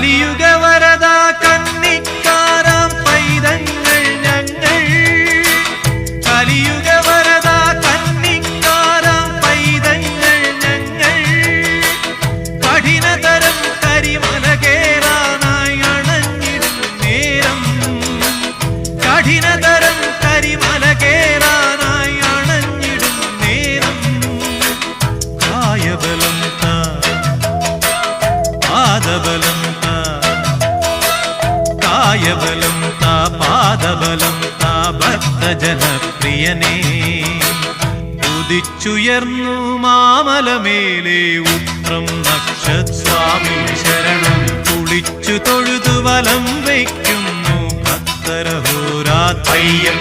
കലിയുഗ വരദ കന്നിക്കാരാം പൈതങ്ങൾ ഞങ്ങൾ കലിയുഗ വരദ കന്നിക്കാരാം പൈതങ്ങൾ ഞങ്ങൾ കഠിനതരം കരിമല കേറാനായി അണഞ്ഞിടും നേരം കഠിനതരം കരിമല കേറാനായി അണഞ്ഞിടും നേരം കായബലം പാദബലം കായബലം പാദബലം ഭക്തജനപ്രിയനേ ഉദിച്ചുയർന്നു മാമലമേലെ ഉത്രം നക്ഷസ്വാമി ശരണം കുളിച്ചു തൊഴുതു വലം വയ്ക്കുന്നു ഭക്തരഹോരാത്രയ്യം